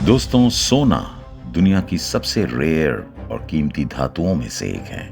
दोस्तों, सोना दुनिया की सबसे रेयर और कीमती धातुओं में से एक है।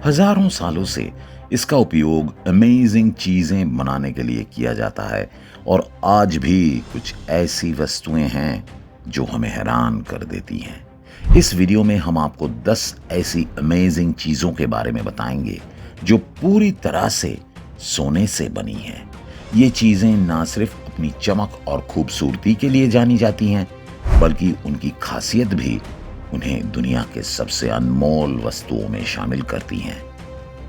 हजारों सालों से इसका उपयोग अमेजिंग चीजें बनाने के लिए किया जाता है और आज भी कुछ ऐसी वस्तुएं हैं जो हमें हैरान कर देती हैं। इस वीडियो में हम आपको 10 ऐसी अमेजिंग चीजों के बारे में बताएंगे जो पूरी तरह से सोने से बनी हैं। ये चीजें ना सिर्फ अपनी चमक और खूबसूरती के लिए जानी जाती हैं, बल्कि उनकी खासियत भी उन्हें दुनिया के सबसे अनमोल वस्तुओं में शामिल करती हैं।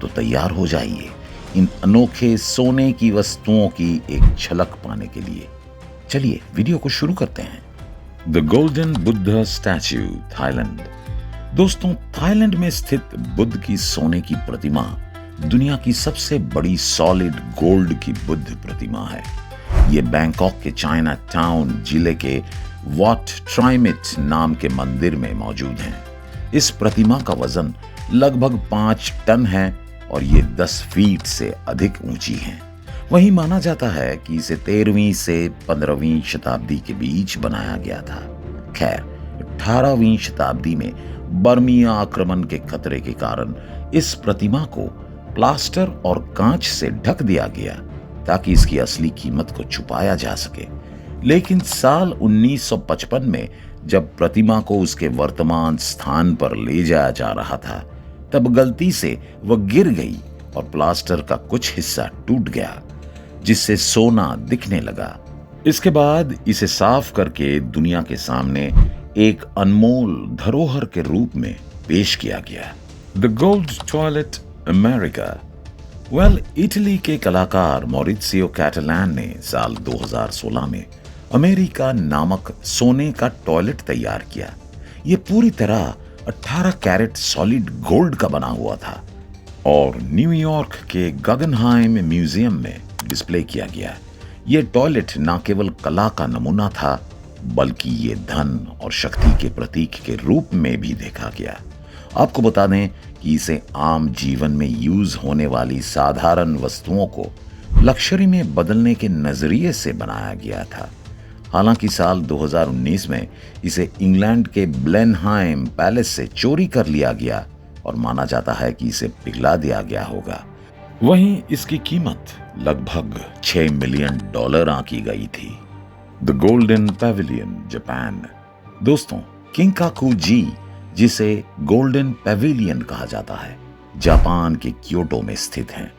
तो तैयार हो जाइए इन अनोखे सोने की वस्तुओं की एक झलक पाने के लिए। चलिए वीडियो को शुरू करते हैं। The golden Buddha statue, Thailand. दोस्तों, थाईलैंड में स्थित बुद्ध की सोने की प्रतिमा दुनिया की सबसे बड़ी सॉलिड गोल्ड की बुद्ध प्रतिमा है। ये बैंकॉक के चाइना टाउन जिले के वॉट ट्राइमिट नाम के मंदिर में मौजूद है। इस प्रतिमा का वजन लगभग 5 टन है और ये 10 फीट से अधिक ऊंची है। वहीं माना जाता है कि इसे 13वीं से 15वीं शताब्दी के बीच बनाया गया था। खैर, 18वीं शताब्दी में बर्मिया आक्रमण के खतरे के कारण इस प्रतिमा को प्लास्टर और कांच से ढक दिया गया ताकि इसकी असली कीमत को छुपाया जा सके। लेकिन साल 1955 में जब प्रतिमा को उसके वर्तमान स्थान पर ले जाया जा रहा था, तब गलती से वह गिर गई और प्लास्टर का कुछ हिस्सा टूट गया, जिससे सोना दिखने लगा। इसके बाद इसे साफ करके दुनिया के सामने एक अनमोल धरोहर के रूप में पेश किया गया। The gold toilet, America. Italy के कलाकार मॉरित्सियो कैटलान ने साल 2016 में अमेरिका नामक सोने का टॉयलेट तैयार किया। यह पूरी तरह 18 कैरेट सॉलिड गोल्ड का बना हुआ था और न्यूयॉर्क के गगनहाइम म्यूजियम में डिस्प्ले किया गया। यह टॉयलेट न केवल कला का नमूना था, बल्कि ये धन और शक्ति के प्रतीक के रूप में भी देखा गया। आपको बता दें कि इसे आम जीवन में यूज होने वाली साधारण वस्तुओं को लक्जरी में बदलने के नजरिए से बनाया गया था। हालांकि साल 2019 में इसे इंग्लैंड के ब्लेनहाइम पैलेस से चोरी कर लिया गया और माना जाता है कि इसे पिघला दिया गया होगा। वहीं इसकी कीमत लगभग $6 मिलियन आंकी गई थी। The golden pavilion, Japan. दोस्तों, किंकाकू जी, जिसे गोल्डन पैविलियन कहा जाता है, जापान के क्योटो में स्थित है।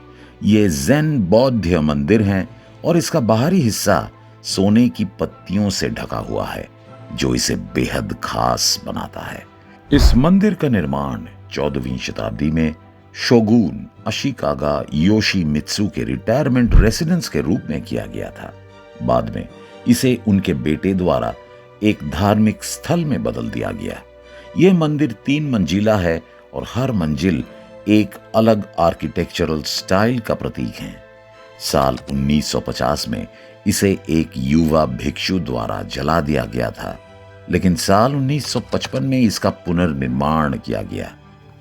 ये ज़ेन बौद्ध मंदिर है और इसका बाहरी हिस्सा सोने की पत्तियों से ढका हुआ है, जो इसे बेहद खास बनाता है। इस मंदिर का निर्माण 14वीं शताब्दी में शोगुन अशिकागा योशिमित्सु के रिटायरमेंट रेसिडेंस के रूप में किया गया था। बाद में इसे उनके बेटे द्वारा एक धार्मिक स्थल में बदल दिया गया। यह मंदिर 3 मंजिला है और हर मंजिल एक अलग आर्किटेक्चरल स्टाइल का प्रतीक है। साल 1950 में इसे एक युवा भिक्षु द्वारा जला दिया गया था, लेकिन साल 1955 में इसका पुनर्निर्माण किया गया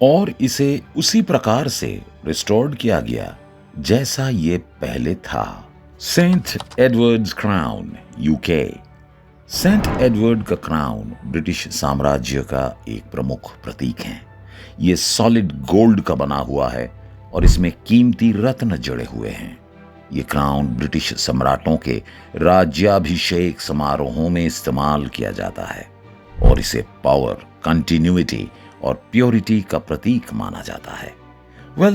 और इसे उसी प्रकार से रिस्टोर्ड किया गया जैसा ये पहले था। Saint Edward's crown, UK. Saint Edward का क्राउन ब्रिटिश साम्राज्य का एक प्रमुख प्रतीक है। ये सॉलिड गोल्ड का बना हुआ है और इसमें कीमती रत्न जड़े हुए हैं। ये क्राउन ब्रिटिश सम्राटों के राज्याभिषेक समारोहों में इस्तेमाल किया जाता है और इसे पावर, कंटिन्यूटी और प्योरिटी का प्रतीक माना जाता है।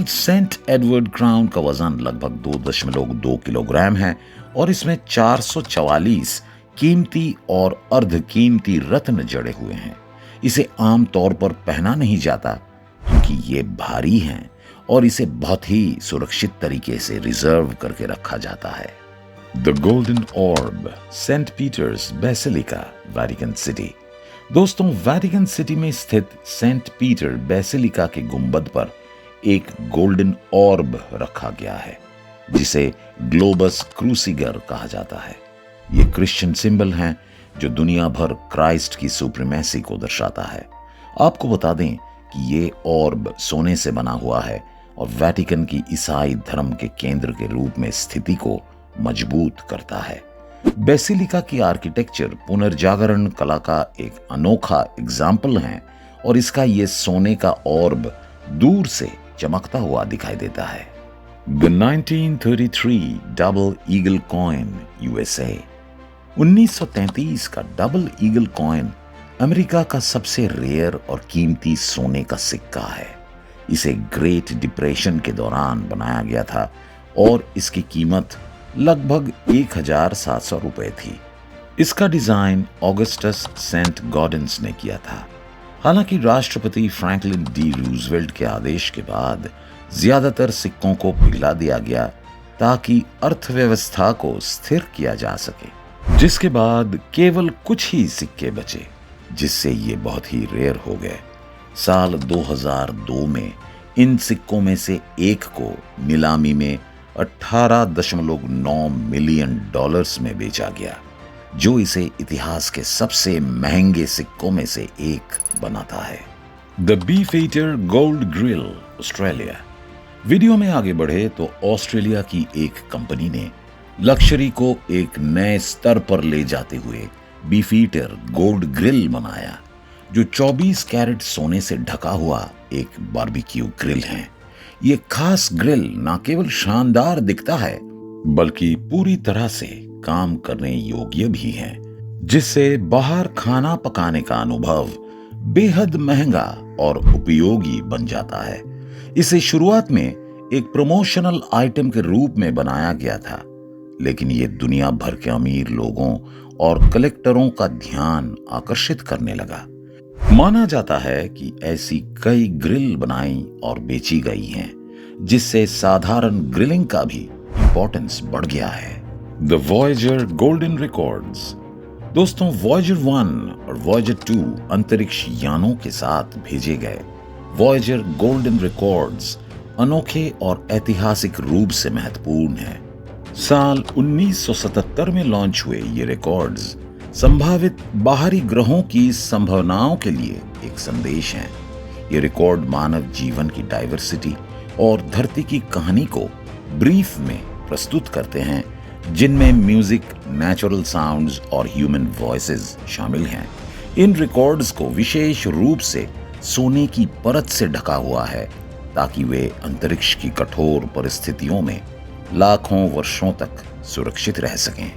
सेंट एडवर्ड क्राउन का वजन लगभग 2.2 किलोग्राम है और इसमें 444 कीमती और अर्ध कीमती रत्न जड़े हुए हैं। इसे आमतौर पर पहना नहीं जाता क्योंकि ये भारी हैं और इसे बहुत ही सुरक्षित तरीके से रिजर्व करके रखा जाता है। The golden orb, saint Peter's basilica, Vatican city. दोस्तों, वेटिकन सिटी में स्थित सेंट पीटर बेसिलिका के गुंबद पर एक गोल्डन ऑर्ब रखा गया है, जिसे ग्लोबस क्रूसिगर कहा जाता है। ये क्रिश्चियन सिंबल हैं जो दुनिया भर क्राइस्ट की सुप्रीमेसी को दर्शाता है। आपको बता दें कि ये ऑर्ब सोने से बना हुआ है और वेटिकन की ईसाई धर्म के केंद्र के रूप में स्थिति को मजबूत करता है। बेसिलिका की आर्किटेक्चर पुनर्जागरण कला का एक अनोखा एग्जाम्पल है और इसका ये सोने का ऑर्ब दूर से चमकता हुआ दिखाई देता है। The 1933 double eagle coin USA. 1933 का डबल ईगल कॉइन अमेरिका का सबसे रेयर और कीमती सोने का सिक्का है। इसे ग्रेट डिप्रेशन के दौरान बनाया गया था और इसकी कीमत लगभग 1,700 रुपए थी। इसका डिजाइन ऑगस्टस सेंट गॉर्डन्स ने किया था। हालांकि राष्ट्रपति फ्रैंकलिन डी रूजवेल्ट के आदेश के बाद ज्यादातर सिक्कों को पिघला दिया गया ताकि अर्थव्यवस्था को स्थिर किया जा सके, जिसके बाद केवल कुछ ही सिक्के बचे, जिससे ये बहुत ही रेयर हो गए। साल 2002 में इन सिक्कों में से एक को नीलामी में 18.9 मिलियन डॉलर्स में बेचा गया, जो इसे इतिहास के सबसे महंगे सिक्कों में से एक बनाता है। The Beefeater gold grill Australia. Video में आगे बढ़े तो ऑस्ट्रेलिया की एक कंपनी ने लक्जरी को एक नए स्तर पर ले जाते हुए बीफीटर गोल्ड ग्रिल बनाया, जो 24 कैरेट सोने से ढका हुआ एक बारबेक्यू ग्रिल है। ये खास ग्रिल न केवल शानदार दिखता है बल्कि पूरी तरह से काम करने योग्य भी है, जिससे बाहर खाना पकाने का अनुभव बेहद महंगा और उपयोगी बन जाता है। इसे शुरुआत में एक प्रमोशनल आइटम के रूप में बनाया गया था, लेकिन ये दुनिया भर के अमीर लोगों और कलेक्टरों का ध्यान आकर्षित करने लगा। माना जाता है कि ऐसी कई ग्रिल बनाई और बेची गई हैं, जिससे साधारण ग्रिलिंग का भी इंपॉर्टेंस बढ़ गया है। The Voyager golden records. दोस्तों, वॉयेजर 1 और वॉयेजर 2 अंतरिक्ष यानों के साथ भेजे गए वॉयेजर गोल्डन रिकॉर्ड्स अनोखे और ऐतिहासिक रूप से महत्वपूर्ण है। साल 1977 में लॉन्च हुए ये रिकॉर्ड्स संभावित बाहरी ग्रहों की संभावनाओं के लिए एक संदेश हैं। ये रिकॉर्ड मानव जीवन की डाइवर्सिटी और धरती की कहानी को ब्रीफ में प्रस्तुत करते हैं, जिनमें म्यूजिक, नेचुरल साउंड्स और ह्यूमन वॉइसेस शामिल हैं। इन रिकॉर्ड्स को विशेष रूप से सोने की परत से ढका हुआ है ताकि वे अंतरिक्ष की कठोर परिस्थितियों में लाखों वर्षों तक सुरक्षित रह सकें।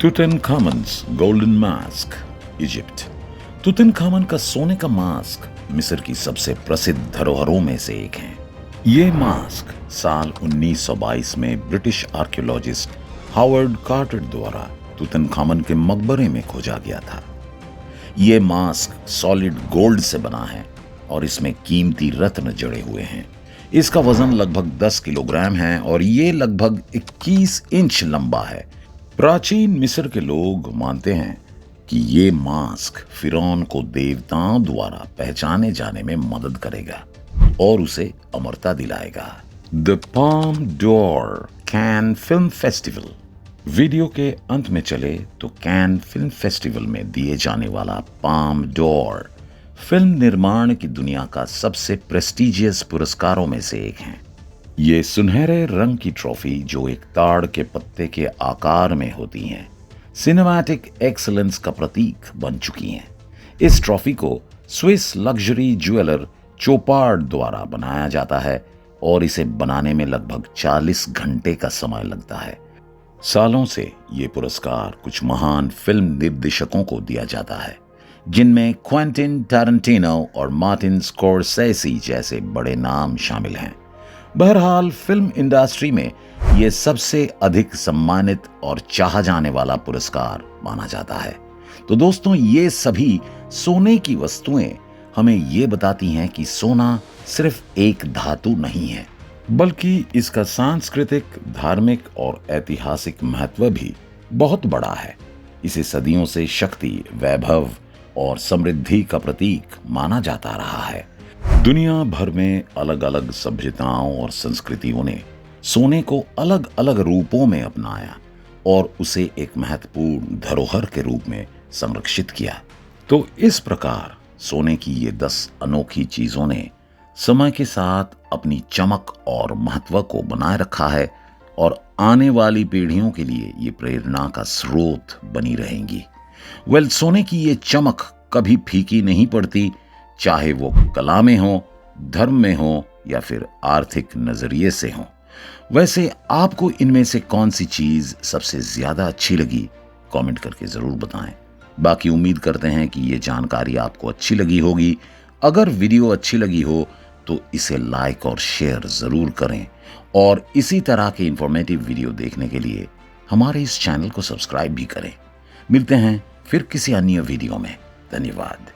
तुतनखामन्स गोल्डन मास्क, इजिप्ट। तुतनखामन का सोने का मास्क मिस्र की सबसे प्रसिद्ध धरोहरों में से एक है। ये मास्क साल 1922 में ब्रिटिश आर्कियोलॉजिस्ट हावर्ड कार्टर द्वारा तुतनखामन के मकबरे में खोजा गया था। ये मास्क सॉलिड गोल्ड से बना है और इसमें कीमती रत्न जड़े हुए हैं। इसका वजन लगभग 10 किलोग्राम है और ये लगभग 21 इंच लंबा है। प्राचीन मिस्र के लोग मानते हैं कि ये मास्क फिरौन को देवताओं द्वारा पहचाने जाने में मदद करेगा और उसे अमरता दिलाएगा। The Palme d'Or can film festival. Video के अंत में चले तो कैन फिल्म फेस्टिवल में दिए जाने वाला पाम डोर फिल्म निर्माण की दुनिया का सबसे प्रेस्टिजियस पुरस्कारों में से एक है। ये सुनहरे रंग की ट्रॉफी जो एक ताड़ के पत्ते के आकार में होती हैं, सिनेमैटिक एक्सीलेंस का प्रतीक बन चुकी हैं। इस ट्रॉफी को स्विस लग्जरी ज्वेलर चोपार्ड द्वारा बनाया जाता है और इसे बनाने में लगभग 40 घंटे का समय लगता है। सालों से ये पुरस्कार कुछ महान फिल्म निर्देशकों को दिया जाता है, जिनमें क्वेंटिन टारंटिनो और मार्टिन स्कोरसेसी जैसे बड़े नाम शामिल हैं। बहरहाल फिल्म इंडस्ट्री में यह सबसे अधिक सम्मानित और चाहा जाने वाला पुरस्कार माना जाता है। तो दोस्तों, ये सभी सोने की वस्तुएं हमें ये बताती हैं कि सोना सिर्फ एक धातु नहीं है, बल्कि इसका सांस्कृतिक, धार्मिक और ऐतिहासिक महत्व भी बहुत बड़ा है। इसे सदियों से शक्ति, वैभव और समृद्धि का प्रतीक माना जाता रहा है। दुनिया भर में अलग अलग सभ्यताओं और संस्कृतियों ने सोने को अलग अलग रूपों में अपनाया और उसे एक महत्वपूर्ण धरोहर के रूप में संरक्षित किया। तो इस प्रकार सोने की ये 10 अनोखी चीजों ने समय के साथ अपनी चमक और महत्व को बनाए रखा है और आने वाली पीढ़ियों के लिए ये प्रेरणा का स्रोत बनी रहेंगी। सोने की ये चमक कभी फीकी नहीं पड़ती, चाहे वो कला में हो, धर्म में हो या फिर आर्थिक नजरिए से हो। वैसे आपको इनमें से कौन सी चीज सबसे ज्यादा अच्छी लगी, कमेंट करके जरूर बताएं। बाकी उम्मीद करते हैं कि ये जानकारी आपको अच्छी लगी होगी। अगर वीडियो अच्छी लगी हो तो इसे लाइक और शेयर जरूर करें, और इसी तरह के इंफॉर्मेटिव वीडियो देखने के लिए हमारे इस चैनल को सब्सक्राइब भी करें। मिलते हैं फिर किसी अन्य वीडियो में। धन्यवाद।